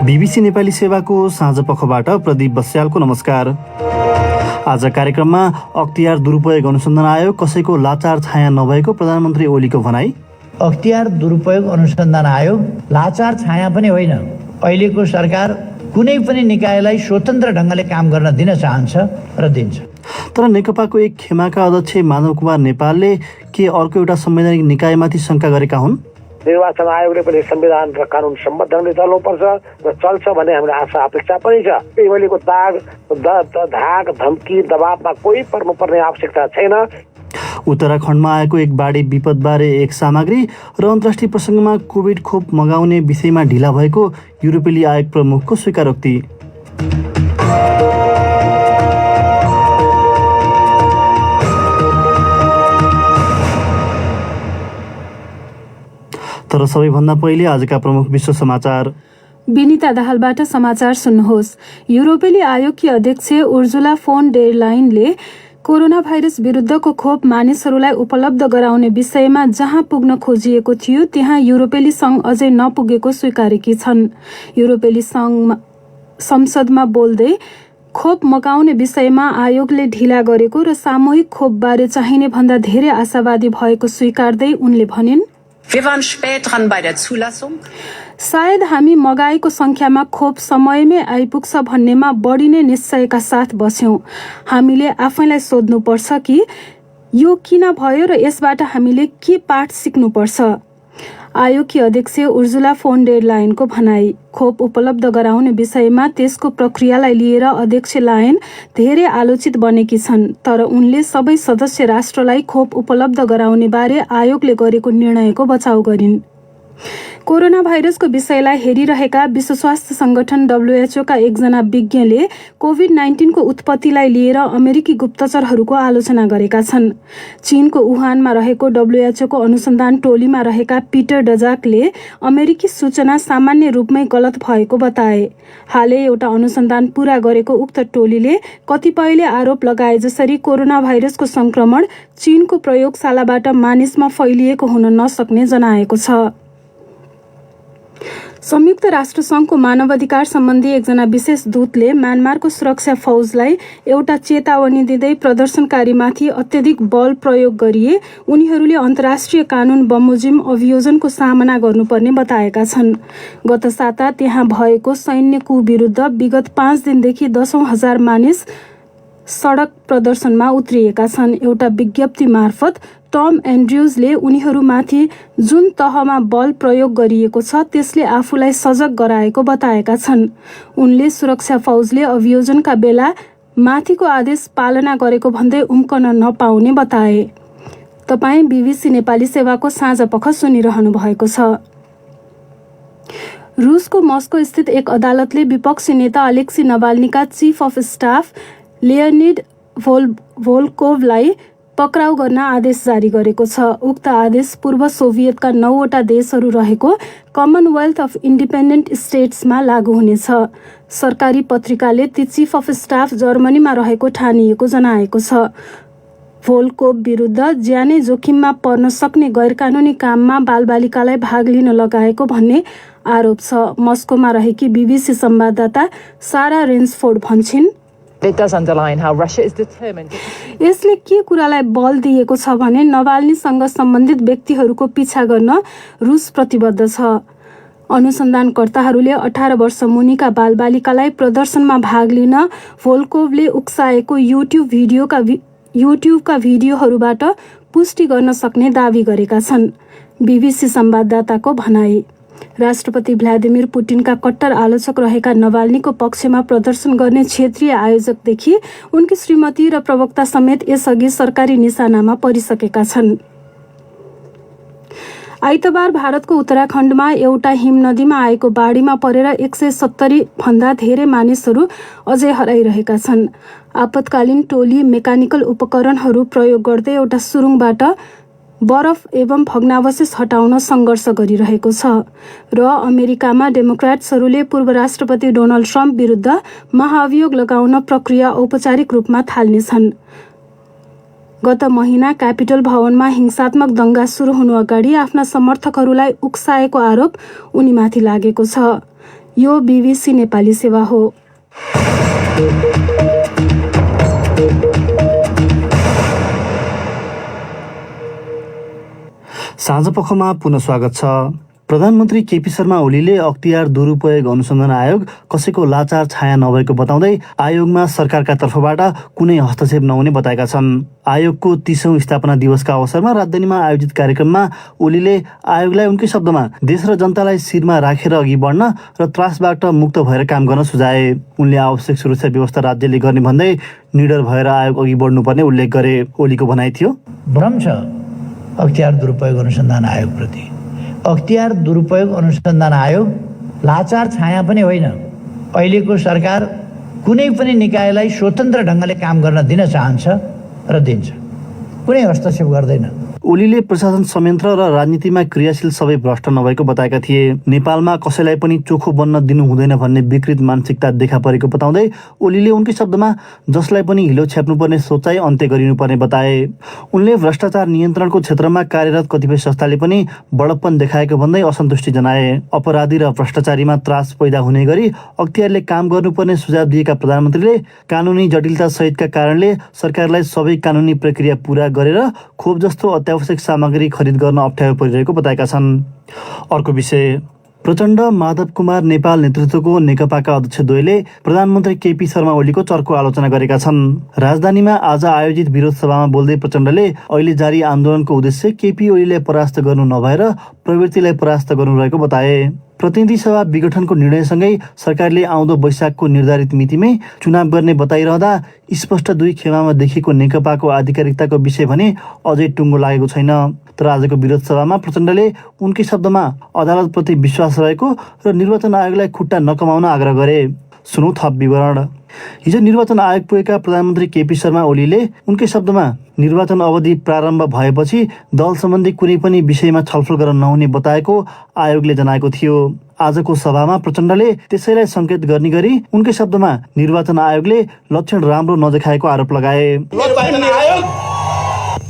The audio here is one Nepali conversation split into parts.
बीबीसी नेपाली सेवाको साँझपखबाट प्रदीप बस्यालको नमस्कार। आज कार्यक्रममा अख्तियार दुरुपयोग अनुसन्धान आयोग कसैको लाचार छाया नभएको प्रधानमन्त्री ओलीको भनाई। अख्तियार दुरुपयोग अनुसन्धान आयोग लाचार छाया पनि होइन। अहिलेको सरकार कुनै पनि निकायलाई स्वतन्त्र ढङ्गले काम गर्न दिन चाहन्छ र दिन्छ। तर नेकपाको एक खेमाका अध्यक्ष माधव कुमार नेपालले के अर्को एउटा संवैधानिक निकायमाथि शङ्का गरेका हुन्। निर्वाचन आयोगले पनि संविधान र कानुन सम्बद्ध ढङ्गले चल्नुपर्छ र चल्छ भन्ने हाम्रो आशा अपेक्षा पनि छ। अहिलेको धाक धम्की दबावमा कोही पर्नुपर्ने आवश्यकता छैन। उत्तराखण्डमा आएको एक बाढी विपदबारे एक सामग्री र अन्तर्राष्ट्रिय प्रसङ्गमा कोभिड खोप मगाउने विषयमा ढिला भएको युरोपेली आयोग प्रमुखको स्वीकारोक्ति। तर सबैभन्दा पहिले आजका प्रमुख विश्व समाचार। विनिता दाहालबाट समाचार सुन्नुहोस्। युरोपेली आयोगकी अध्यक्ष उर्जुला फोन डेर लाइनले कोरोना भाइरस विरुद्धको खोप मानिसहरूलाई उपलब्ध गराउने विषयमा जहाँ पुग्न खोजिएको थियो त्यहाँ युरोपेली संघ अझै नपुगेको स्वीकारेकी छन्। युरोपेली संसदमा बोल्दै खोप मगाउने विषयमा आयोगले ढिला गरेको र सामूहिक खोपबारे चाहिने भन्दा धेरै आशावादी भएको स्वीकार्दै उनले भनिन्, सायद हामी मगाएको संख्यामा खोप समयमै आइपुग्छ भन्नेमा बढी नै निश्चयका साथ बस्यौं। हामीले आफैलाई सोध्नुपर्छ कि यो किन भयो र यसबाट हामीले के पाठ सिक्नुपर्छ। आयोगकी अध्यक्ष उर्जुला फोन डेर लायनको भनाई। खोप उपलब्ध गराउने विषयमा त्यसको प्रक्रियालाई लिएर अध्यक्ष लायन धेरै आलोचित बनेकी छन्। तर उनले सबै सदस्य राष्ट्रलाई खोप उपलब्ध गराउने बारे आयोगले गरेको निर्णयको बचाउ गरिन्। कोरोना भाइरसको विषयलाई हेरिरहेका विश्व स्वास्थ्य संगठन WHO का एकजना विज्ञले कोभिड-19 को उत्पत्तिलाई लिएर अमेरिकी गुप्तचरहरूको आलोचना गरेका छन्। चीनको वुहानमा रहेको WHO को अनुसन्धान टोलीमा रहेका पिटर डजाकले अमेरिकी सूचना सामान्य रूपमै गलत भएको बताए। हालै एउटा अनुसन्धान पूरा गरेको उक्त टोलीले कतिपयले आरोप लगाए जसरी कोरोना भाइरसको संक्रमण चीनको प्रयोगशालाबाट मानिसमा फैलिएको हुन नसक्ने जनाएको छ। संयुक्त राष्ट्र संघको मानवाधिकार सम्बन्धी एकजना विशेष दूतले म्यानमारको सुरक्षा फौजलाई एउटा चेतावनी दिँदै प्रदर्शनकारीमाथि अत्यधिक बल प्रयोग गरिए उनीहरूले अन्तर्राष्ट्रिय कानुन बमोजिम अभियोजनको सामना गर्नुपर्ने बताएका छन्। गत साता त्यहाँ भएको सैन्य कु विरुद्ध विगत 5 दिनदेखि 10,000 मानिस सडक प्रदर्शनमा उत्रिएका छन्। एउटा विज्ञप्ति मार्फत टम एन्ड्र्युजले उनीहरूमाथि जुन तहमा बल प्रयोग गरिएको छ त्यसले आफूलाई सजग गराएको बताएका छन्। उनले सुरक्षा फौजले अभियोजनका बेला माथिको आदेश पालना गरेको भन्दै उम्कन नपाउने बताए। तपाईँ बीबीसी नेपाली सेवाको साँझपख सुनिरहनु भएको छ। रुसको मस्को स्थित एक अदालतले विपक्षी नेता अलेक्सी नभाल्नीका चीफ अफ स्टाफ लियोनिड भोल्कोभलाई पक्राउ गर्न आदेश जारी गरेको छ। उक्त आदेश पूर्व सोभियतका 9वटा देशहरू रहेको कमनवेल्थ अफ इन्डिपेन्डेन्ट स्टेट्समा लागू हुनेछ। सरकारी पत्रिकाले ती चीफ अफ स्टाफ जर्मनीमा रहेको ठानिएको जनाएको छ। भोल्कोभ विरुद्ध ज्यानै जोखिममा पर्न सक्ने गैरकानुनी काममा बालबालिकालाई भाग लिन लगाएको भन्ने आरोप छ। मस्कोमा रहेकी बीबीसी संवाददाता सारा रेन्सफोर्ड भन्छिन्, यसले के कुरालाई बल दिएको छ भने नभाल्नीसँग सम्बन्धित व्यक्तिहरूको पिछा गर्न रुस प्रतिबद्ध छ। अनुसन्धानकर्ताहरूले 18 वर्ष मुनिका बालबालिकालाई प्रदर्शनमा भाग लिन भोल्कोभले उक्साएको युट्युबका भिडियोहरूबाट पुष्टि गर्न सक्ने दावी गरेका छन्। बीबीसी संवाददाताको भनाई। राष्ट्रपति भ्लादिमिर पुटिनका कट्टर आलोचक रहेका नभाल्नीको पक्षमा प्रदर्शन गर्ने क्षेत्रीय आयोजकदेखि उनकी श्रीमती र प्रवक्ता समेत यसअघि सरकारी निशानामा परिसकेका छन्। आइतबार भारतको उत्तराखण्डमा एउटा हिमनदीमा आएको बाढीमा परेर 170 भन्दा धेरै मानिसहरू अझै हराइरहेका छन्। आपतकालीन टोली मेकानिकल उपकरणहरू प्रयोग गर्दै एउटा सुरुङबाट बरफ एवं भग्नावशेष हटाउन सङ्घर्ष गरिरहेको छ र अमेरिकामा डेमोक्र्याट्सहरूले पूर्व राष्ट्रपति डोनाल्ड ट्रम्प विरुद्ध महाभियोग लगाउन प्रक्रिया औपचारिक रूपमा थाल्नेछन्। गत महिना क्यापिटल भवनमा हिंसात्मक दंगा सुरु हुनु अगाडि आफ्ना समर्थकहरूलाई उक्साएको आरोप उनीमाथि लागेको छ। यो बीबीसी नेपाली सेवा हो। साँझपखमा पुनः स्वागत छ। प्रधानमन्त्री केपी शर्मा ओलीले अख्तियार दुरुपयोग अनुसन्धान आयोग कसैको लाचार छाया नभएको बताउँदै आयोगमा सरकारका तर्फबाट कुनै हस्तक्षेप नहुने बताएका छन्। आयोगको 30औं स्थापना दिवसका अवसरमा राजधानीमा आयोजित कार्यक्रममा ओलीले आयोगलाई उनकै शब्दमा देश र जनतालाई शिरमा राखेर अघि बढ्न र त्रासबाट मुक्त भएर काम गर्न सुझाए। उनले आवश्यक सुरक्षा व्यवस्था राज्यले गर्ने भन्दै निडर भएर आयोग अघि बढ्नुपर्ने उल्लेख गरे। ओलीको भनाइ थियो, भ्रम छ अख्तियार दुरुपयोग अनुसन्धान आयोगप्रति। अख्तियार दुरुपयोग अनुसन्धान आयोग लाचार छाया पनि होइन। अहिलेको सरकार कुनै पनि निकायलाई स्वतन्त्र ढङ्गले काम गर्न दिन चाहन्छ र दिन्छ, कुनै हस्तक्षेप गर्दैन। ओलीले प्रशासन संयन्त्र र राजनीतिमा क्रियाशील सबै भ्रष्ट नभएको बताएका थिए। नेपालमा कसैलाई पनि चोखो बन्न दिनु हुँदैन भन्ने विकृत मानसिकता देखा परेको बताउँदै ओलीले उनकै शब्दमा जसलाई पनि हिलो छ्याप्नुपर्ने सोचाइ अन्त्य गरिनुपर्ने बताए। उनले भ्रष्टाचार नियन्त्रणको क्षेत्रमा कार्यरत कतिपय संस्थाले पनि बडप्पन देखाएको भन्दै असन्तुष्टि जनाए। अपराधी र भ्रष्टाचारीमा त्रास पैदा हुने गरी अख्तियारले काम गर्नुपर्ने सुझाव दिएका प्रधानमन्त्रीले कानुनी जटिलता सहितका कारणले सरकारलाई सबै कानुनी प्रक्रिया पूरा गरेर खोप जस्तो आवश्यक सामग्री खरिद गर्न अप्ठ्यारो परिरहेको बताएका छन्। अर्को विषय, प्रचण्ड माधव कुमार नेपाल नेतृत्वको नेकपाका अध्यक्ष द्वयले प्रधानमन्त्री केपी शर्मा ओलीको चर्को आलोचना गरेका छन्। राजधानीमा आज आयोजित विरोध सभामा बोल्दै प्रचण्डले अहिले जारी आन्दोलनको उद्देश्य केपी ओलीलाई परास्त गर्नु नभएर प्रवृत्तिलाई परास्त गर्नु रहेको बताए। प्रतिनिधि सभा विघटनको निर्णयसँगै सरकारले आउँदो वैशाखको निर्धारित मितिमै चुनाव गर्ने बताइरहँदा स्पष्ट दुई खेमामा देखिएको नेकपाको आधिकारिकताको विषय भने अझै टुङ्गो लागेको छैन। तर आजको विरोध सभामा प्रचण्डले उनकै शब्दमा अदालतप्रति विश्वास रहेको र निर्वाचन आयोगलाई खुट्टा नकमाउन आग्रह गरे। सुनौ थप विवरण। हिजो निर्वाचन आयोग पुगेका प्रधानमन्त्री केपी शर्मा ओलीले उनकै शब्दमा निर्वाचन अवधि प्रारम्भ भएपछि दल सम्बन्धी कुनै पनि विषयमा छलफल गर्न नहुने बताएको आयोगले जनाएको थियो। आजको सभामा प्रचण्डले त्यसैलाई संकेत गर्ने गरी उनकै शब्दमा निर्वाचन आयोगले लक्षण राम्रो नदेखाएको आरोप लगाए।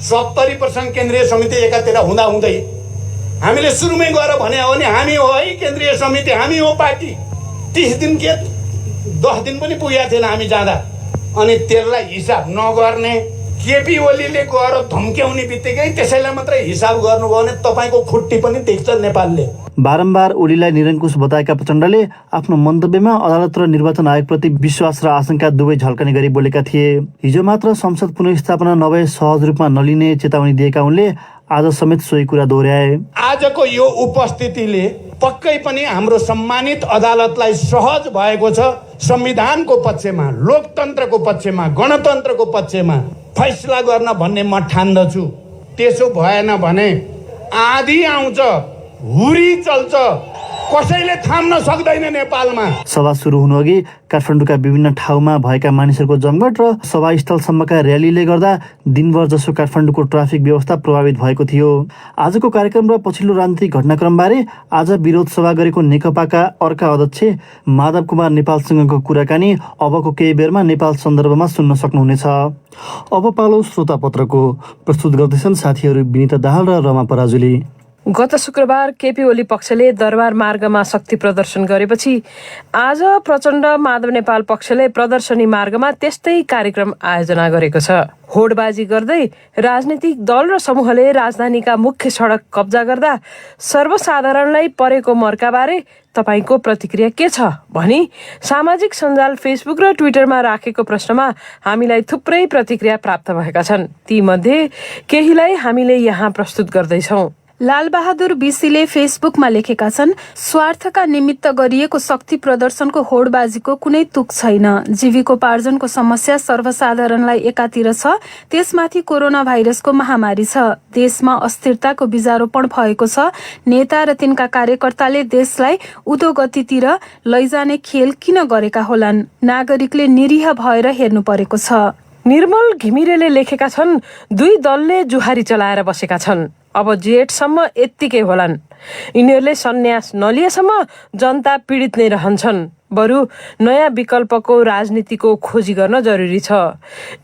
70% केन्द्रीय समिति एकातिर हुँदा हुँदै हामीले सुरुमै गएर भने हो नि हामी हो है केन्द्रीय समिति, हामी हो पार्टी। 30 दिन के 10 दिन पनि पुगेको थिएन हामी जाँदा। अनि त्यसलाई हिसाब नगर्ने केपी ओलीले गएर धम्क्याउने बित्तिकै त्यसैलाई मात्रै हिसाब गर्नुभयो भने तपाईँको खुट्टी पनि देख्छ नेपालले। बारम्बार ओलीलाई निरङ्कुश बताएका प्रचण्डले आफ्नो मन्तव्यमा अदालत र निर्वाचन आयोगप्रति विश्वास र आशंका दुवै झल्कने गरी बोलेका थिए। हिजो मात्र संसद पुनर्स्थापना नभए सहज रूपमा नलिने चेतावनी दिएका उनले आज समेत सोही कुरा दोहोर्याए। आजको यो उपस्थितिले पक्कै पनि हाम्रो सम्मानित अदालतलाई सहज भएको छ संविधानको पक्षमा, लोकतन्त्रको पक्षमा, गणतन्त्रको पक्षमा फैसला गर्न भन्ने म ठान्दछु। त्यसो भएन भने आधी आउँछ, हुरी चल्छ, कसैले थाम्न सक्दैन नेपालमा। सभा सुरु हुनुअघि काठमाडौँका विभिन्न ठाउँमा भएका मानिसहरूको जमघट र सभास्थलसम्मका र्यालीले गर्दा दिनभर जसो काठमाडौँको ट्राफिक व्यवस्था प्रभावित भएको थियो। आजको कार्यक्रम र पछिल्लो राजनीतिक घटनाक्रमबारे आज विरोध सभा गरेको नेकपाका अर्का अध्यक्ष माधव कुमार नेपालसँगको कुराकानी अबको केही बेरमा नेपाल सन्दर्भमा सुन्न सक्नुहुनेछ। अब पालो श्रोता पत्रको। प्रस्तुत गर्दैछन् साथीहरू विनिता दाहाल र रमा पराजुली। गत शुक्रबार केपी ओली पक्षले दरबार मार्गमा शक्ति प्रदर्शन गरेपछि आज प्रचण्ड माधव नेपाल पक्षले प्रदर्शनी मार्गमा त्यस्तै कार्यक्रम आयोजना गरेको छ। होडबाजी गर्दै राजनीतिक दल र समूहले राजधानीका मुख्य सडक कब्जा गर्दा सर्वसाधारणलाई परेको मर्काबारे तपाईको प्रतिक्रिया के छ भनी सामाजिक सञ्जाल फेसबुक र ट्विटरमा राखेको प्रश्नमा हामीलाई थुप्रै प्रतिक्रिया प्राप्त भएका छन्। ती मध्ये केहीलाई हामीले यहाँ प्रस्तुत गर्दैछौँ। लालबहादुर बिसीले फेसबुकमा लेखेका छन्, स्वार्थका निमित्त गरिएको शक्ति प्रदर्शनको होडबाजीको कुनै तुक छैन। जीविकोपार्जनको समस्या सर्वसाधारणलाई एकातिर छ, त्यसमाथि कोरोना भाइरसको महामारी छ। देशमा अस्थिरताको बीजारोपण भएको छ। नेता र तिनका कार्यकर्ताले देशलाई उधोगतितिर लैजाने खेल किन गरेका होलान्? नागरिकले निरीह भएर हेर्नु परेको छ। निर्मल घिमिरेले लेखेका छन्, दुई दलले जुहारी चलाएर बसेका छन्। अब जेठसम्म यत्तिकै होलान्। यिनीहरूले सन्यास नलिएसम्म जनता पीडित नै रहन्छन्। बरु नयाँ विकल्पको राजनीतिको खोजी गर्न जरुरी छ।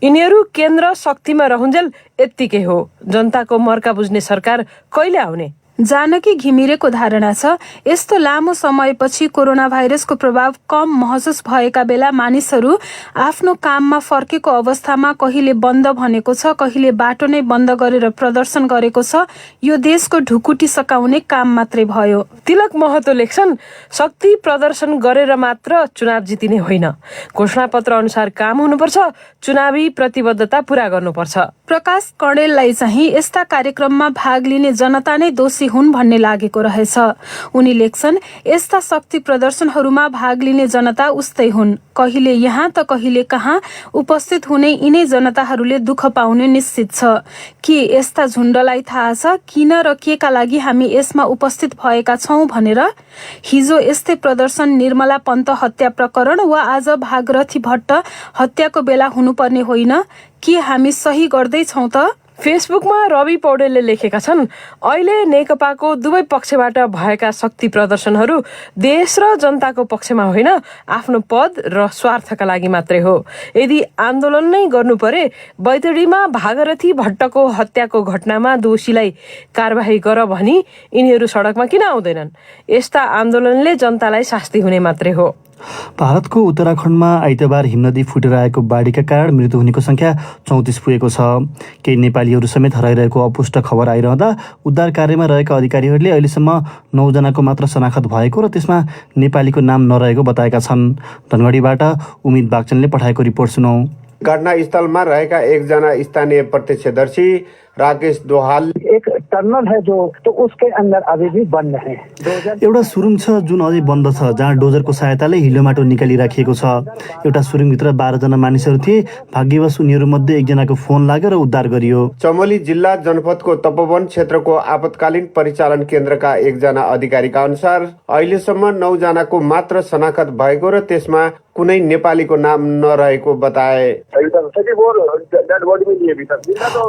यिनीहरू केन्द्र शक्तिमा रहुन्जेल यत्तिकै हो। जनताको मर्का बुझ्ने सरकार कहिले आउने? जानकी घिमिरेको धारणा छ, यस्तो लामो समयपछि कोरोना भाइरसको प्रभाव कम महसुस भएका बेला मानिसहरू आफ्नो काममा फर्केको अवस्थामा कहिले बन्द भनेको छ, कहिले बाटो नै बन्द गरेर प्रदर्शन गरेको छ। यो देशको ढुकुटी सकाउने काम मात्रै भयो। तिलक महतो लेख्छन्, शक्ति प्रदर्शन गरेर मात्र चुनाव जितिने होइन, घोषणापत्र अनुसार काम हुनुपर्छ, चुनावी प्रतिबद्धता पूरा गर्नुपर्छ। प्रकाश कणेललाई चाहिँ यस्ता कार्यक्रममा भाग लिने जनता नै दोषी हुन् भन्ने लागेको रहेछ। उनी लेख्छन्, यस्ता शक्ति प्रदर्शनहरूमा भाग लिने जनता उस्तै हुन्, कहिले यहाँ त कहिले कहाँ उपस्थित हुने यिनै जनताहरूले दुःख पाउने निश्चित छ। के यस्ता झुण्डलाई थाहा छ किन र केका लागि हामी यसमा उपस्थित भएका छौं भनेर? हिजो यस्तै प्रदर्शन निर्मला पन्त हत्या प्रकरण वा आज भागरथी भट्ट हत्याको बेला हुनुपर्ने होइन? के हामी सही गर्दैछौं त? फेसबुकमा रवि पौडेलले लेखेका छन्, अहिले नेकपाको दुवै पक्षबाट भएका शक्ति प्रदर्शनहरू देश र जनताको पक्षमा होइन, आफ्नो पद र स्वार्थका लागि मात्रै हो। यदि आन्दोलन नै गर्नु परे बैतडीमा भागरथी भट्टको हत्याको घटनामा दोषीलाई कारबाही गर भनी यिनीहरू सडकमा किन आउँदैनन्? यस्ता आन्दोलनले जनतालाई शास्ति हुने मात्रै हो। भारतको उत्तराखण्डमा आइतबार हिमनदी फुटेर आएको बाढीका कारण मृत्यु हुनेको संख्या 34 पुगेको छ। केही नेपालीहरू समेत हराइरहेको अपुष्ट खबर आइरहँदा उद्धार कार्यमा रहेका अधिकारीहरूले अहिलेसम्म 9 जनाको मात्र शनाखत भएको र त्यसमा नेपालीको नाम नरहेको बताएका छन्। धनगढीबाट उमित बागचनले पठाएको रिपोर्ट सुनौ। घटनास्थलमा रहेका एकजना स्थानीय प्रत्यक्षदर्शी राकेश दोहाल, एक टनल है जो तो उसके अंदर अभी भी बंद है। एउटा सुरुङ छ जुन अझै बन्द छ, जहाँ डोजरको सहायताले हिलो माटो निकालिराखिएको छ। एउटा सुरुङभित्र 12 जना मानिसहरू थिए। भाग्यवश उनीहरूमध्ये एकजनाको फोन लाग्यो र उद्धार गरियो। चमोली जिल्ला जनपदको तपोवन क्षेत्रको आपतकालीन परिचालन केन्द्रका एकजना अधिकारीका अनुसार अहिलेसम्म 9 जनाको मात्र शनाखत भएको र त्यसमा कुनै नेपालीको नाम नरहेको बताए।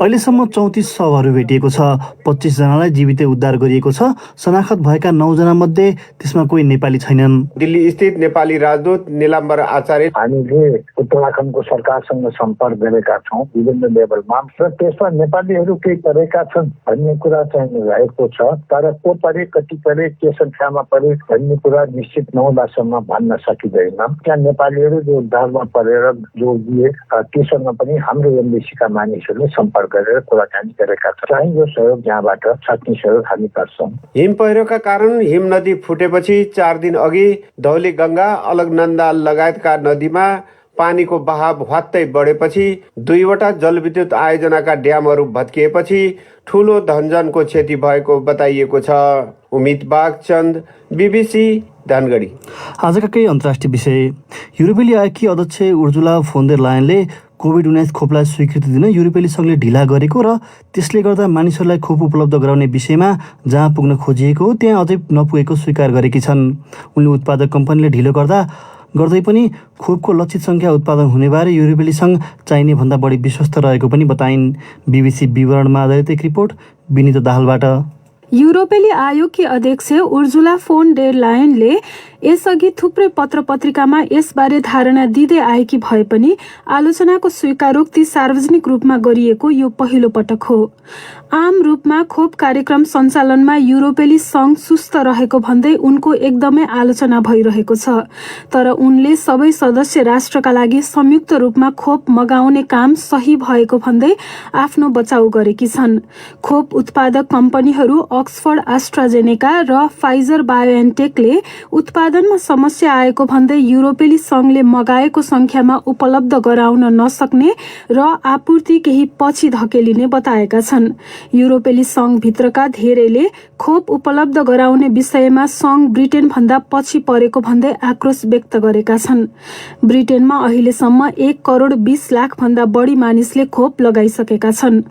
अहिलेसम्म 34 शवहरू भेटिएको छ। 25 जनालाई जीवितै उद्धार गरिएको छ। शनाखत भएका 9 जना मध्ये त्यसमा कोही नेपाली छैनन्। दिल्ली स्थित नेपाली राजदूत निलाम्बर आचार्य, हामीले उत्तराखण्डको सरकारसँग सम्पर्क गरेका छौँ विभिन्न लेभलमा र त्यसमा नेपालीहरू केही परेका छन् भन्ने कुरा चाहिँ रहेको छ। तर को परे, कति परे, के संख्यामा परे भन्ने कुरा निश्चित नहुँदासम्म भन्न सकिँदैन। त्यहाँ नेपालीहरू जो उद्धारमा परेर जो दिए त्योसँग पनि हाम्रो एमबीसीका मानिसहरूले सम्पर्क गरेर कुराकानी गरेका छन्। चाहियो सहयोग यहाँबाट सक्ने सहयोग हामी गर्छौँ। हिम पहिरोका कारण हिम नदी फुटेपछि 4 दिन अघि धौली गंगा, अलकनन्दा लगायतका नदीमा पानीको बहाव हवात्तै बढेपछि 2वटा जलविद्युत आयोजनाका ड्यामहरू भत्किएपछि ठूलो धनजनको क्षति भएको बताइएको छ। उमित बागचन्द, बीबीसी, धनगढी। आजका केही अन्तर्राष्ट्रिय विषय। युरोपेली आयोगकी अध्यक्ष उर्जुला फोन देर लायनले कोभिड-19 खोपलाई स्वीकृति दिन युरोपेली सङ्घले ढिला गरेको र त्यसले गर्दा मानिसहरूलाई खोप उपलब्ध गराउने विषयमा जहाँ पुग्न खोजिएको त्यहाँ अझै नपुगेको स्वीकार गरेकी छन्। उनले उत्पादक कम्पनीले ढिलो गर्दै पनि खोपको लक्षित सङ्ख्या उत्पादन हुनेबारे युरोपेली सङ्घ चाहिने भन्दा बढी विश्वस्त रहेको पनि बताइन्। बीबीसी विवरणमा आधारित एक रिपोर्ट विनिता दाहालबाट। युरोपेली आयोगकी अध्यक्ष उर्जुला फोन डेर लायनले यसअघि थुप्रै पत्र पत्रिकामा यसबारे धारणा दिँदै आएकी भए पनि आलोचनाको स्वीकारोक्ति सार्वजनिक रूपमा गरिएको यो पहिलो पटक हो। आम रूपमा खोप कार्यक्रम सञ्चालनमा युरोपेली सङ्घ सुस्त रहेको भन्दै उनको एकदमै आलोचना भइरहेको छ। तर उनले सबै सदस्य राष्ट्रका लागि संयुक्त रूपमा खोप मगाउने काम सही भएको भन्दै आफ्नो बचाउ गरेकी छन्। खोप उत्पादक कम्पनीहरू अक्सफोर्ड एस्ट्राजेनेका र फाइजर बायोएनटेकले उत्पादनमा समस्या आएको भन्दै युरोपेली सङ्घले मगाएको संख्यामा उपलब्ध गराउन नसक्ने र आपूर्ति केही पछि धकेलिने बताएका छन्। युरोपेली सङ्घभित्रका धेरैले खोप उपलब्ध गराउने विषयमा सङ्घ ब्रिटेन भन्दा पछि परेको भन्दै आक्रोश व्यक्त गरेका छन्। ब्रिटेनमा अहिलेसम्म 1,20,00,000 भन्दा बढी मानिसले खोप लगाइसकेका छन्।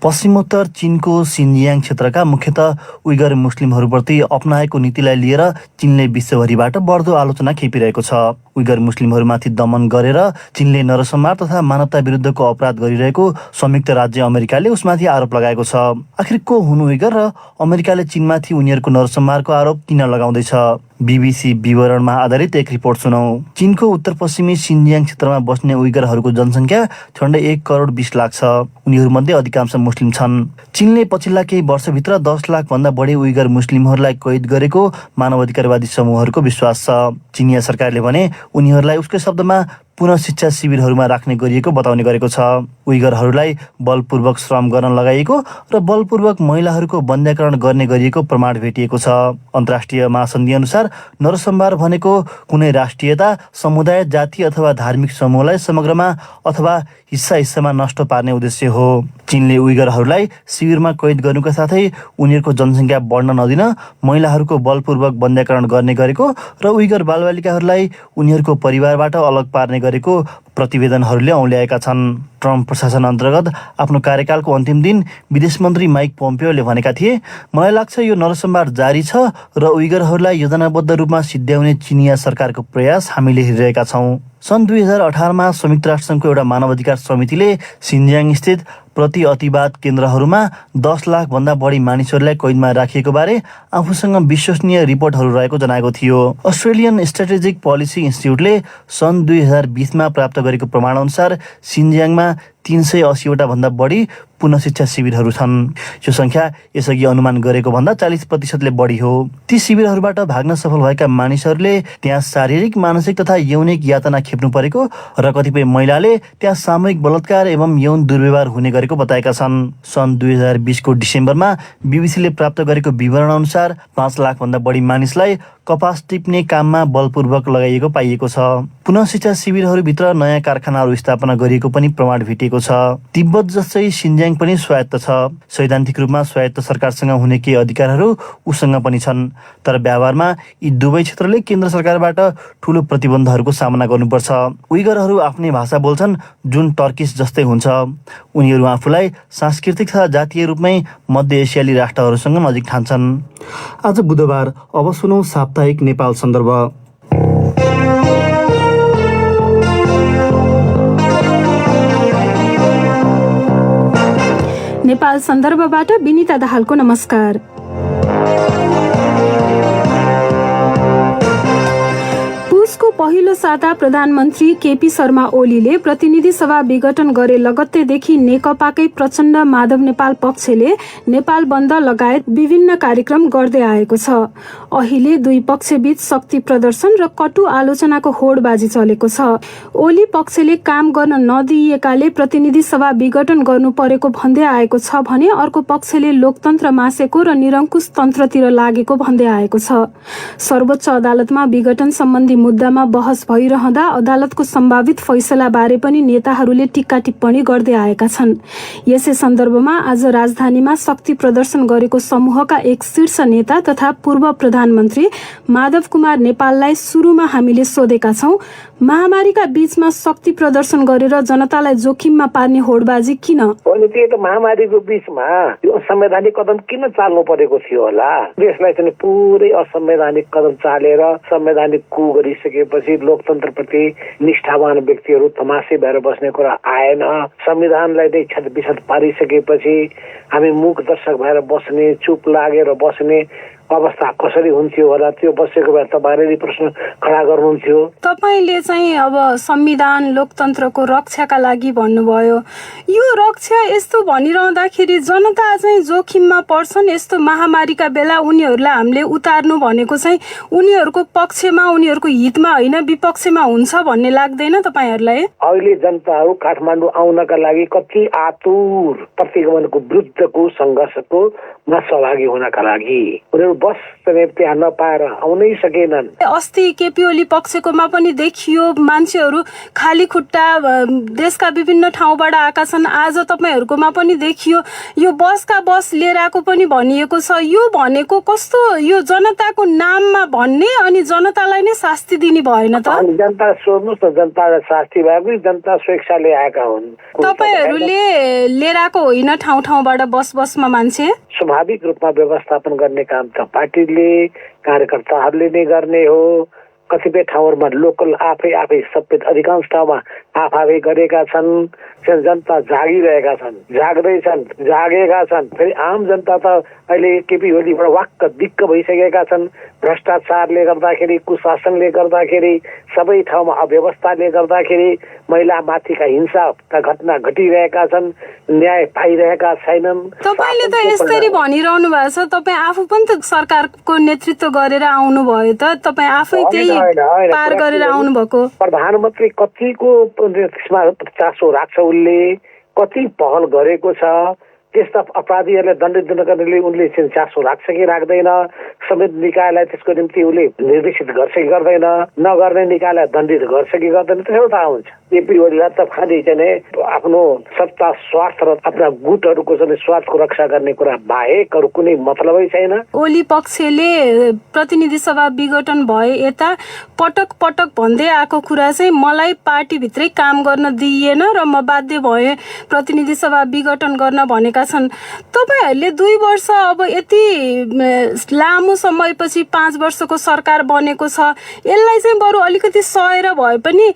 पश्चिमोत्तर चीनको सिन्जियाङ क्षेत्रका मुख्यतः उइगर मुस्लिमहरूप्रति अपनाएको नीतिलाई लिएर चीनले विश्वभरिबाट बढ्दो आलोचना खेपिरहेको छ। उइगर मुस्लिमहरूमाथि दमन गरेर चीनले नरसंहार तथा मानवता विरुद्धको अपराध गरिरहेको संयुक्त राज्य अमेरिकाले उसमाथि आरोप लगाएको छ। आखिर को हुन् उइगर र अमेरिकाले चीनमाथि उनीहरूको नरसंहारको आरोप किन लगाउँदैछ? बीबीसी विवरणमा आधारित एक रिपोर्ट सुनौ। चीनको उत्तर पश्चिमी सिन्जियाङ क्षेत्रमा बस्ने उइगरहरूको जनसङ्ख्या झन्डै 1,20,00,000 छ। उनीहरूमध्ये अधिकांश मुस्लिम छन्। चीनले पछिल्ला केही वर्षभित्र 10 लाख भन्दा बढी उइगर मुस्लिमहरूलाई कैद गरेको मानवाधिकारवादी समूहहरूको विश्वास छ। चिनिया सरकारले भने उनीहरूलाई उसकै शब्दमा पुनः शिक्षा शिविरहरूमा राख्ने गरिएको बताउने गरेको छ। उइगरहरूलाई बलपूर्वक श्रम गर्न लगाइएको र बलपूर्वक महिलाहरूको बन्ध्याकरण गर्ने गरिएको प्रमाण भेटिएको छ। अन्तर्राष्ट्रिय महासन्धि अनुसार नरसंहार भनेको कुनै राष्ट्रियता, समुदाय, जाति अथवा धार्मिक समूहलाई समग्रमा अथवा हिस्सा नष्ट पार्ने उद्देश्य हो। चीनले उइगरहरूलाई शिविरमा कैद गर्नुका साथै उनीहरूको जनसङ्ख्या बढ्न नदिन महिलाहरूको बलपूर्वक बन्ध्याकरण गर्ने गरेको र उइगर बालबालिकाहरूलाई उनीहरूको परिवारबाट अलग पार्ने गरेको प्रतिवेदनहरूले औल्याएका छन्। ट्रम्प प्रशासन अन्तर्गत आफ्नो कार्यकालको अन्तिम दिन विदेश मन्त्री माइक पोम्पियोले भनेका थिए, मलाई लाग्छ यो नरसंहार जारी छ र उइगरहरूलाई योजनाबद्ध रूपमा सिद्ध्याउने चिनिया सरकारको प्रयास हामीले हेरिरहेका छौँ। सन् 2018मा संयुक्त राष्ट्रसङ्घको एउटा मानवाधिकार समितिले सिन्जियाङ स्थित प्रति अतिवाद केन्द्रहरूमा 10 लाख भन्दा बढी मानिसहरूलाई कैदमा राखिएको बारे आफूसँग विश्वसनीय रिपोर्टहरू रहेको जनाएको थियो। अस्ट्रेलियन स्ट्राटेजिक पोलिसी इन्स्टिट्युटले सन् 2020मा प्राप्त गरेको प्रमाणअनुसार सिन्जियाङमा 380वटा भन्दा बढी पुनः शिक्षा शिविरहरू छन्। यो सङ्ख्या यसअघि अनुमान गरेको भन्दा 40% बढी हो। ती शिविरहरूबाट भाग्न सफल भएका मानिसहरूले त्यहाँ शारीरिक, मानसिक तथा यौनिक यातना खेप्नु परेको र कतिपय महिलाले त्यहाँ सामूहिक बलात्कार एवं यौन दुर्व्यवहार हुने गरेको बताएका छन्। सन् 2020को डिसेम्बरमा बीबीसीले प्राप्त गरेको विवरण अनुसार 5 लाख भन्दा बढी मानिसलाई कपास टिप्ने काममा बलपूर्वक लगाइएको पाइएको छ। पुनः शिक्षा शिविरहरूभित्र नयाँ कारखानाहरू स्थापना गरिएको पनि प्रमाण भेटिएको छ। तिब्बत जस्तै सिन्जियाङ पनि स्वायत्त छ। सैद्धान्तिक रूपमा स्वायत्त सरकारसँग हुने केही अधिकारहरू उसँग पनि छन्, तर व्यवहारमा यी दुवै क्षेत्रले केन्द्र सरकारबाट ठूलो प्रतिबन्धहरूको सामना गर्नुपर्छ। उइगरहरू आफ्नै भाषा बोल्छन् जुन टर्किस जस्तै हुन्छ। उनीहरू आफूलाई सांस्कृतिक तथा जातीय रूपमै मध्य एसियाली राष्ट्रहरूसँग नजिक ठान्छन्। आज बुधबार, अब सुनौ साप्ताहिक नेपाल सन्दर्भ। नेपाल सन्दर्भबाट विनिता दाहालको नमस्कार। पुसको पहिलो साता प्रधानमन्त्री केपी शर्मा ओलीले प्रतिनिधि सभा विघटन गरे लगत्तैदेखि नेकपाकै प्रचण्ड माधव नेपाल पक्षले नेपाल बन्द लगायत विभिन्न कार्यक्रम गर्दै आएको छ। अहिले दुई पक्षबीच शक्ति प्रदर्शन र कटु आलोचनाको होडबाजी चलेको छ। ओली पक्षले काम गर्न नदिएकाले प्रतिनिधि सभा विघटन गर्नु परेको भन्दै आएको छ भने अर्को पक्षले लोकतन्त्र मासेको र निरङ्कुश तन्त्रतिर लागेको भन्दै आएको छ। सर्वोच्च अदालतमा विघटन सम्बन्धी मुद्दामा बहस भइरहँदा अदालतको सम्भावित फैसला बारे पनि नेताहरूले टिक्का टिप्पणी गर्दै आएका छन्। यसै सन्दर्भमा आज राजधानीमा शक्ति प्रदर्शन गरेको समूहका एक शीर्ष नेता तथा पूर्व प्रधानमन्त्री माधव कुमार नेपाललाई सुरुमा हामीले सोधेका छौं, महामारीका बीचमा शक्ति प्रदर्शन गरेर जनतालाई जोखिममा पार्ने होडबाजी किन? त्यही त महामारीको बीचमा यो असंवैधानिक कदम किन चाल्नु परेको थियो होला? देशलाई चाहिँ पुरै असंवैधानिक कदम चालेर संवैधानिक कु गरिसकेपछि लोकतन्त्रप्रति निष्ठावान व्यक्तिहरू तमासे भएर बस्ने कुरा आएन। संविधानलाई नै छतबिछत पारिसकेपछि हामी मूक दर्शक भएर बस्ने, चुप लागेर बस्ने अवस्था कसरी हुन्थ्यो होला? त्यो बसेको भए तपाईँले प्रश्न खडा गर्नुहुन्थ्यो। तपाईँले चाहिँ अब संविधान लोकतन्त्रको रक्षाका लागि भन्नुभयो। यो रक्षा यस्तो भनिरहँदाखेरि जनता चाहिँ जोखिममा पर्छन्। यस्तो महामारीका बेला उनीहरूलाई हामीले उतार्नु भनेको चाहिँ उनीहरूको पक्षमा, उनीहरूको हितमा होइन, विपक्षमा हुन्छ भन्ने लाग्दैन तपाईँहरूलाई? अहिले जनताहरू काठमाडौँ आउनका लागि कति आतुर, प्रतिगमनको विरुद्धको सङ्घर्षको सहभागी हुनका लागि उनीहरू बस त्यहाँ नपाएर आउनै सकेनन्। अस्ति केपी ओली पक्षकोमा पनि देखियो मान्छेहरू खाली खुट्टा देशका विभिन्न ठाउँबाट आएका छन्। आज तपाईँहरूकोमा पनि देखियो यो बसका बस लिएर आएको पनि भनिएको छ। यो भनेको कस्तो? यो जनताको नाममा भन्ने अनि जनतालाई नै शास्ति दिने भएन त? जनता सोध्नुहोस् न, जनतालाई शास्ति भएको जनता स्वेच्छाले आएका हुन्। तपाईँहरूले लिएर आएको होइन ठाउँ ठाउँबाट बस बसमा मान्छे? स्वाभाविक रूपमा व्यवस्थापन गर्ने काम त पार्टीले, कार्यकर्ताहरूले नै गर्ने हो। कतिपय ठाउँहरूमा लोकल आफै सबै अधिकांश ठाउँमा आफै गरेका छन्। जनता जागिरहेका छन्, जाग्दैछन्, जागेका छन्। फेरि आम जनता त अहिले केपी ओलीबाट वाक्क दिक्क भइसकेका छन्। भ्रष्टाचारले गर्दाखेरि, कुशासनले गर्दाखेरि, सबै ठाउँमा अव्यवस्थाले गर्दाखेरि महिलामाथिका हिंसाका घटना घटिरहेका छन्, न्याय पाइरहेका छैनन्। तपाईँले त यसरी भनिरहनु भएको छ, तपाईँ आफू पनि त सरकारको नेतृत्व गरेर आउनुभयो त, तपाईँ आफै त्यही पार गरेर आउनुभएको। प्रधानमन्त्री कतिको त्यसमा चासो राख्छ, उनले कति पहल गरेको छ, त्यस्ता अपराधीहरूलाई दण्डित दिनका निम्ति उनले चासो राख्छ कि राख्दैन, संवैधानिक निकायलाई त्यसको निम्ति उसले निर्देशित गर्छ कि गर्दैन, नगर्ने निकायलाई दण्डित गर्छ कि गर्दैन, त्यसो थाहा हुन्छ। केपी ओलीलाई त खालि चाहिँ आफ्नो सत्ता स्वार्थ र आफ्ना गुटहरूको चाहिँ स्वार्थको रक्षा गर्ने कुरा बाहेक अरू कुनै मतलबै छैन। ओली पक्षले प्रतिनिधि सभा विघटन भए यता पटक पटक भन्दै आएको कुरा चाहिँ मलाई पार्टीभित्रै काम गर्न दिइएन र म बाध्य भए प्रतिनिधि सभा विघटन गर्न भनेका छन्। तपाईँहरूले 2 वर्ष अब यति लामो समयपछि 5 वर्षको सरकार बनेको छ, यसलाई चाहिँ बरु अलिकति सहेर भए पनि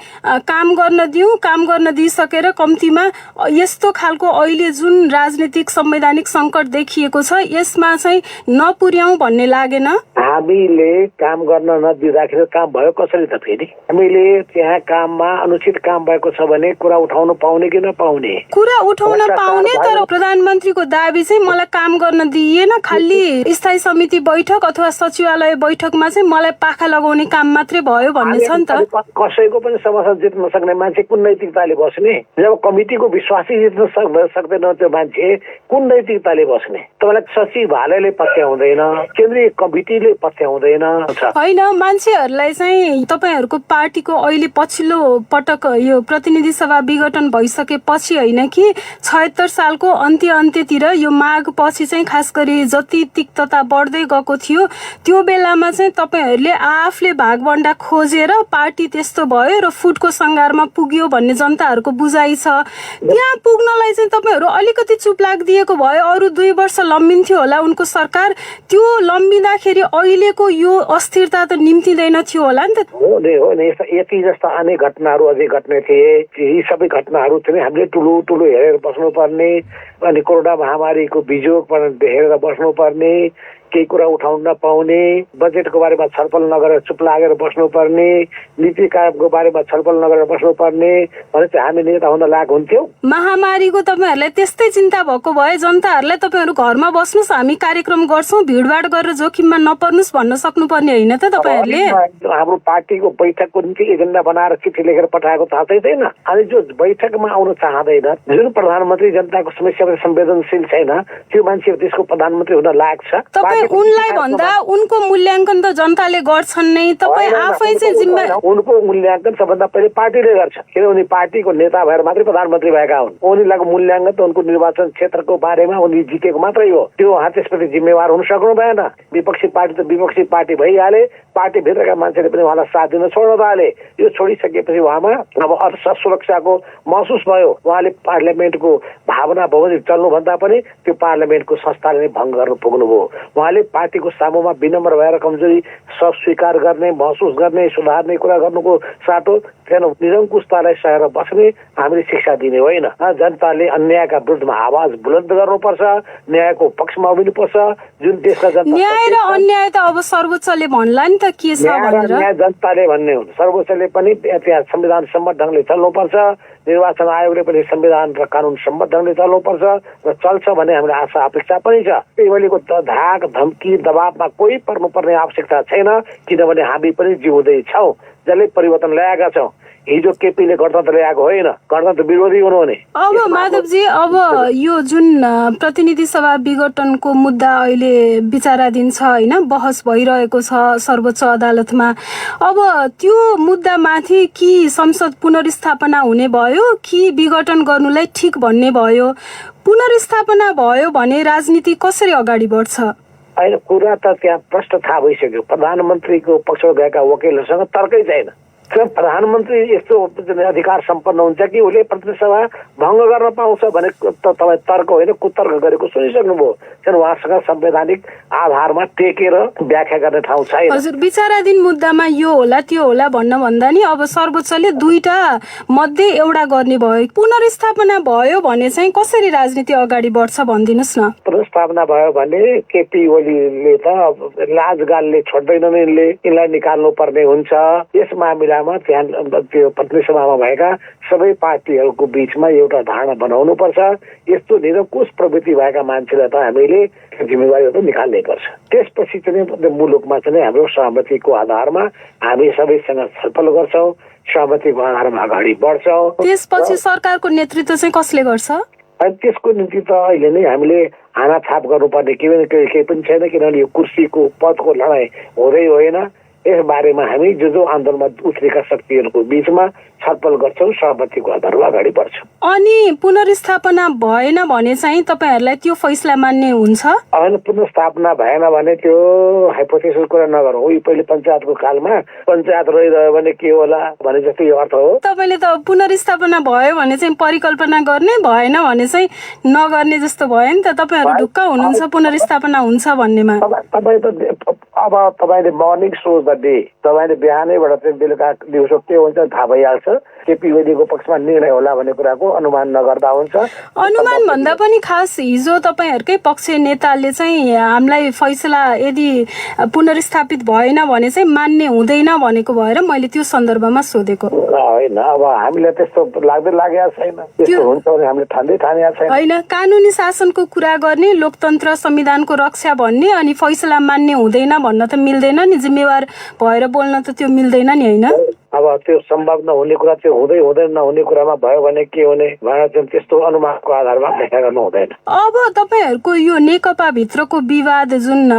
काम गर्न दिइसकेर कम्तीमा यस्तो खालको अहिले जुन राजनीतिक संवैधानिक सङ्कट देखिएको छ यसमा चाहिँ नपुर्याउँ भन्ने लागेन? हामीले काम गर्न नदिँदाखेरि काम भयो कसरी त? फेरि हामीले त्यहाँ काममा अनुचित काम भएको छ भने कुरा उठाउन पाउने कि नपाउने? कुरा उठाउन पाउने, तर प्रधानमन्त्रीको दाबी चाहिँ मलाई काम गर्न दिइएन, खालि स्थायी समिति बैठक अथवा सचिवालय बैठकमा चाहिँ मलाई पाखा लगाउने काम मात्रै भयो भन्ने छ नि त। कसैको पनि समस्या जित्न सक्ने मान्छे कुन नैतिकताले बस्ने? जब कमिटीको विश्वासै जित्न सक्दैन त्यो मान्छे कुन नैतिकताले बस्ने? तपाईँलाई सचिवालयले पत्याउँदैन, केन्द्रीय कमिटीले पत्याउँदैन। होइन, मान्छेहरूलाई चाहिँ तपाईँहरूको पार्टीको अहिले पछिल्लो पटक यो प्रतिनिधि सभा विघटन भइसकेपछि होइन कि 76 सालको अन्त्यतिर यो माघ पछि चाहिँ खास गरी जति तिक्तता बढ्दै गएको थियो त्यो बेलामा चाहिँ तपाईँहरूले आफूले भागभण्डा खोजेर पार्टी त्यस्तो भयो र फुटको सङ्घारमा पुग्यो भन्ने जनताहरूको बुझाइ छ। त्यहाँ पुग्नलाई चाहिँ तपाईँहरू अलिकति चुप लागिदिएको भयो, अरू 2 वर्ष लम्बिन्थ्यो होला उनको सरकार, त्यो लम्बिँदाखेरि अहिलेको यो अस्थिरता त निम्तिँदैन थियो होला नि त। हो नि, यति जस्ता अनेक घटनाहरू अझै घट्ने थिए। यी सबै घटनाहरू चाहिँ हामीले ठुलो हेरेर बस्नुपर्ने, अनि कोरोना महामारीको बिजोग हेरेर बस्नुपर्ने, केही कुरा उठाउन नपाउने, बजेटको बारेमा छलफल नगरेर चुप लागेर बस्नुपर्ने, नीति कार्यको बारेमा छलफल नगरेर बस्नुपर्ने भने चाहिँ हामी नेता हुन लायक हुन्थ्यौँ। महामारीको तपाईँहरूलाई त्यस्तै चिन्ता भएको भए जनताहरूलाई तपाईँहरू घरमा बस्नुहोस्, हामी कार्यक्रम गर्छौँ, भिडभाड गरेर जोखिममा नपर्नुहोस् भन्न सक्नुपर्ने होइन त तपाईँहरूले? हाम्रो पार्टीको बैठकको निम्ति एजेन्डा बनाएर चिठी लेखेर पठाएको थाहा छैन। अनि जो बैठकमा आउन चाहँदैन, जुन प्रधानमन्त्री जनताको समस्यामा संवेदनशील छैन, त्यो मान्छे त्यसको प्रधानमन्त्री हुन लायक छ? उनलाई भन्दा उनको मूल्याङ्कन त जनताले गर्छन् नै, तपाईँ आफै चाहिँ जिम्मा। उनको मूल्याङ्कन सबभन्दा पहिले पार्टीले गर्छ, किन उनी पार्टीको नेता भएर मात्रै प्रधानमन्त्री भएका हुन्। उनीहरूको मूल्याङ्कन त उनको निर्वाचन क्षेत्रको बारेमा उनी जितेको मात्रै हो, त्यो उहाँ त्यसप्रति जिम्मेवार हुन सक्नु भएन। विपक्षी पार्टी त विपक्षी पार्टी भइहाले, पार्टीभित्रका मान्छेले पनि उहाँलाई साथ दिन छोड्न थाले। यो छोडिसकेपछि उहाँमा अब अर्थ सुरक्षाको महसुस भयो। उहाँले पार्लियामेन्टको भावना बमोजिम चल्नुभन्दा पनि त्यो पार्लियामेन्टको संस्थाले नै भङ्ग गर्न पुग्नुभयो। उहाँले पार्टीको सामुमा विनम्र भएर कमजोरी सब स्वीकार गर्ने, महसुस गर्ने, सुधार्ने कुरा गर्नुको साटो थिएन। निरङ्कुशतालाई सहेर बस्ने हामीले शिक्षा दिने होइन। जनताले अन्यायका विरुद्धमा आवाज बुलन्द गर्नुपर्छ, न्यायको पक्षमा उभिनुपर्छ। जुन देशका जनता न्याय र अन्याय त अब सर्वोच्चले भन्ला नि त के छ भनेर, न्याय जनताले भन्ने हुन्छ। सर्वोच्चले पनि त्यहाँ संविधान सम्मत ढङ्गले चल्नुपर्छ, निर्वाचन आयोगले पनि संविधान र कानुन सम्मत ढङ्गले चल्नुपर्छ र चल्छ भन्ने हाम्रो आशा अपेक्षा पनि छ। केवलीको धाक धम्की दबावमा कोही पर्नुपर्ने आवश्यकता छैन, किनभने हामी पनि जिउँदै छौँ, जसले परिवर्तन ल्याएका छौँ। हिजो केपीले गणतन्त्र ल्याएको होइन, गणतन्त्र विरोधी हुनुहुने। अब माधवजी, अब यो जुन प्रतिनिधि सभा विघटनको मुद्दा अहिले विचाराधीन छ होइन, बहस भइरहेको छ सर्वोच्च अदालतमा, अब त्यो मुद्दामाथि कि संसद पुनर्स्थापना हुने भयो कि विघटन गर्नुलाई ठिक भन्ने भयो? पुनर्स्थापना भयो भने राजनीति कसरी अगाडि बढ्छ? होइन, कुरा त त्यहाँ प्रश्न थाहा भइसक्यो। प्रधानमन्त्रीको पक्षमा गएका वकिलहरूसँग तर्कै छैन। प्रधानमन्त्री यस्तो अधिकार सम्पन्न हुन्छ कि उसले प्रतिनिधि सभा भङ्ग गर्न पाउँछ भने तपाईँ तर्क होइन कुतर्क गरेको सुनिसक्नुभयो। उहाँसँग संवैधानिक आधारमा टेकेर व्याख्या गर्ने ठाउँ छैन। हजुर, विचाराधीन मुद्दामा यो होला त्यो होला भन्न भन्दा नि अब सर्वोच्चले दुईटा मध्ये एउटा गर्ने भयो, पुनर्स्थापना भयो भने चाहिँ कसरी राजनीति अगाडि बढ्छ भनिदिनुहोस् न। पुनर्स्थापना भयो भने केपी ओलीले त लाजगालले छोड्दैनन्, यिनलाई निकाल्नु पर्ने हुन्छ। यस मामिलामा त्यहाँ त्यो प्रतिनिधि सभामा भएका सबै पार्टीहरूको बीचमा एउटा धारणा बनाउनु पर्छ। यस्तो निरङ्कुश प्रवृत्ति भएका मान्छेलाई त हामीले जिम्मेवारीहरू निकाल्नै पर्छ। त्यसपछि चाहिँ मुलुकमा चाहिँ हाम्रो सहमतिको आधारमा हामी सबैसँग छलफल गर्छौँ, सहमतिको आधारमा अगाडि बढ्छौँ। त्यसपछि सरकारको नेतृत्व चाहिँ कसले गर्छ? अनि त्यसको निम्ति त अहिले नै हामीले हानाछाप गर्नुपर्ने केही पनि छैन, किनभने यो कुर्सीको पदको लडाइँ हुँदै होइन। यस बारेमा हामी जो आन्दोलनमा उत्रेका शक्तिहरूको बीचमा छलफल गर्छौँ, सहमतिको आधारमा अगाडि बढ्छौँ। अनि पुनर्स्थापना भएन भने चाहिँ तपाईँहरूलाई त्यो फैसला मान्ने हुन्छ? होइन, पुनर्स्थापना भएन भने त्यो हाइपोथेसिस कुरा नगरौँ। उही पहिले पञ्चायतको कालमा पञ्चायत रहिरह्यो भने के होला भने जस्तो यो अर्थ हो। तपाईँले त पुनर्स्थापना भयो भने चाहिँ परिकल्पना गर्ने, भएन भने चाहिँ नगर्ने जस्तो भयो नि त। तपाईँहरू ढुक्क हुनुहुन्छ पुनर्स्थापना हुन्छ भन्नेमा? तपाईँ त अब तपाईँले मर्निङ सोच डे, तपाईँले बिहानैबाट चाहिँ बेलुका दिउँसो के हुन्छ थाहा भइहाल्छ। केपी ओलीको पक्षमा निर्णय होला भन्ने कुराको अनुमान नगर्दा हुन्छ। अनुमान भन्दा पनि खास हिजो तपाईँहरूकै पक्ष नेताले चाहिँ हामीलाई फैसला यदि पुनर्स्थापित भएन भने चाहिँ मान्ने हुँदैन भनेको भएर मैले त्यो सन्दर्भमा सोधेको होइन। अब हामीलाई त्यस्तो लाग्दै लागेको छैन, त्यस्तो हुन्छ भने हामीले ठानेको छैन। होइन, कानुनी शासनको कुरा गर्ने, लोकतन्त्र संविधानको रक्षा भन्ने अनि फैसला मान्ने हुँदैन भन्न त मिल्दैन नि। जिम्मेवार भएर बोल्न त त्यो मिल्दैन नि, होइन? अब त्यो सम्भव नहुने कुरा, त्यो हुँदैन नहुने कुरामा भयो भने के हुने भनेर चाहिँ त्यस्तो अनुमानको आधारमा व्याख्या गर्नु हुँदैन। अब तपाईँहरूको यो नेकपा भित्रको विवाद जुन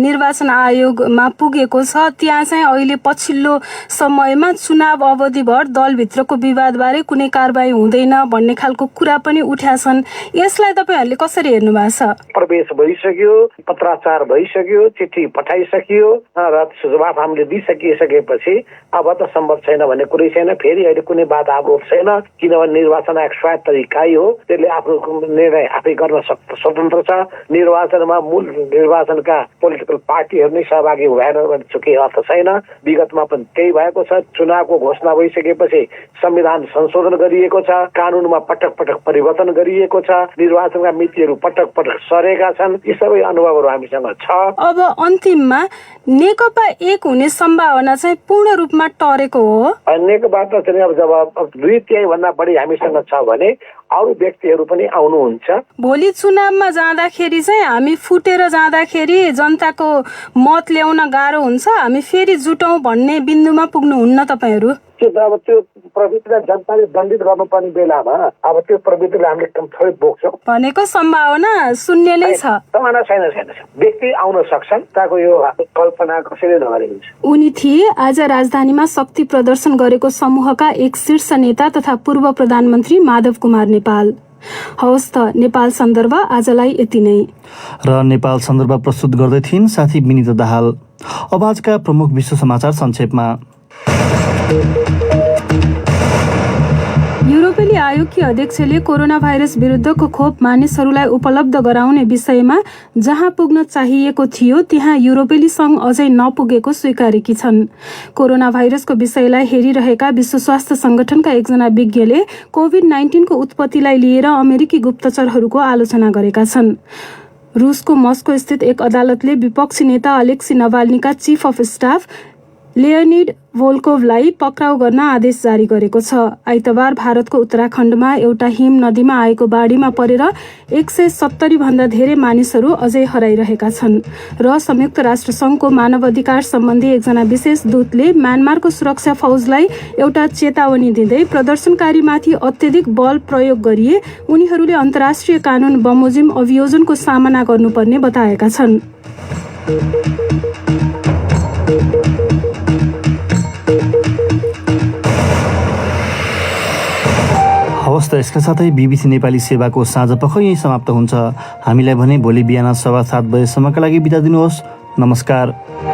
निर्वाचन आयोगमा पुगेको छ, त्यहाँ चाहिँ अहिले पछिल्लो समयमा चुनाव अवधिभर दलभित्रको विवादबारे कुनै कारबाही हुँदैन भन्ने खालको कुरा पनि उठ्या छन्। यसलाई तपाईँहरूले कसरी हेर्नु भएको छ? प्रवेश भइसक्यो, पत्राचार भइसक्यो, चिठी पठाइसकियो र जवाफ हामीले दिइसकेपछि अब त सम्भव छैन भन्ने कुरै छैन। फेरि अहिले कुनै बाधा अवरोध छैन, किनभने निर्वाचन आयोग स्वायत्त इकाइ हो, त्यसले आफ्नो निर्णय आफै गर्न स्वतन्त्र छ। निर्वाचनमा मूल निर्वाचनका पोलिटिकल पार्टीहरू नै सहभागी भएन भने केही अर्थ छैन। विगतमा पनि त्यही भएको छ। चुनावको घोषणा भइसकेपछि संविधान संशोधन गरिएको छ, कानुनमा पटक पटक परिवर्तन गरिएको छ, निर्वाचनका मितिहरू पटक पटक सरेका छन्। यी सबै अनुभवहरू हामीसँग छ। अब अन्तिममा नेकपा एक हुने सम्भावना चाहिँ पूर्ण रूपमा टरेको हो। नेकपा त चाहिँ अब जब 2/3 भन्दा बढी हामीसँग छ भने अरू व्यक्तिहरू पनि आउनुहुन्छ। भोलि चुनावमा जाँदाखेरि चाहिँ हामी फुटेर जाँदाखेरि जनताको मत ल्याउन गाह्रो हुन्छ, हामी फेरि जुटौँ भन्ने बिन्दुमा पुग्नुहुन्न तपाईँहरू? अब त्यो प्रवृत्तिलाई जनताले दण्डित गर्नुपर्ने बेलामा अब त्यो प्रवृत्तिलाई हामीले थोरै बोक्छौँ भनेको सम्भावना शून्य नै छ। छैन। व्यक्ति आउन सक्छन्, ताको यो कल्पना कसैले नगरेको छ। उनी थिए आज राजधानीमा शक्ति प्रदर्शन गरेको समूहका एक शीर्ष नेता तथा पूर्व प्रधानमन्त्री माधव कुमार नेपाल। हवस् त, नेपाल सन्दर्भ आजलाई यति नै। र नेपाल सन्दर्भ प्रस्तुत गर्दै थिइन् साथी विनिता दाहाल। अब आजका प्रमुख विश्व समाचार संक्षेपमा। युरोपेली आयोगकी अध्यक्षले कोरोना भाइरस विरुद्धको खोप मानिसहरूलाई उपलब्ध गराउने विषयमा जहाँ पुग्न चाहिएको थियो त्यहाँ युरोपेली संघ अझै नपुगेको स्वीकारेकी छन्। कोरोना भाइरसको विषयलाई हेरिरहेका विश्व स्वास्थ्य संगठनका एकजना विज्ञले कोभिड-19 को उत्पत्तिलाई लिएर अमेरिकी गुप्तचरहरूको आलोचना गरेका छन्। रुसको मस्को स्थित एक अदालतले विपक्षी नेता अलेक्सी नभाल्नीका चिफ अफ स्टाफ लेओनिड भोल्कोभलाई पक्राउ गर्न आदेश जारी गरेको छ। आइतबार भारतको उत्तराखण्डमा एउटा हिम नदीमा आएको बाढीमा परेर 170 भन्दा धेरै मानिसहरू अझै हराइरहेका छन् र संयुक्त राष्ट्र संघको मानवाधिकार सम्बन्धी एकजना विशेष दूतले म्यानमारको सुरक्षा फौजलाई एउटा चेतावनी दिँदै प्रदर्शनकारीमाथि अत्यधिक बल प्रयोग गरिए उनीहरूले अन्तर्राष्ट्रिय कानुन बमोजिम अभियोजनको सामना गर्नुपर्ने बताएका छन्। हवस् त, यसका साथै BBC नेपाली सेवाको साँझपख यही समाप्त हुन्छ। हामीलाई भने भोलि बिहान 7:15 बजेसम्मका लागि बिदा दिनुहोस्। नमस्कार।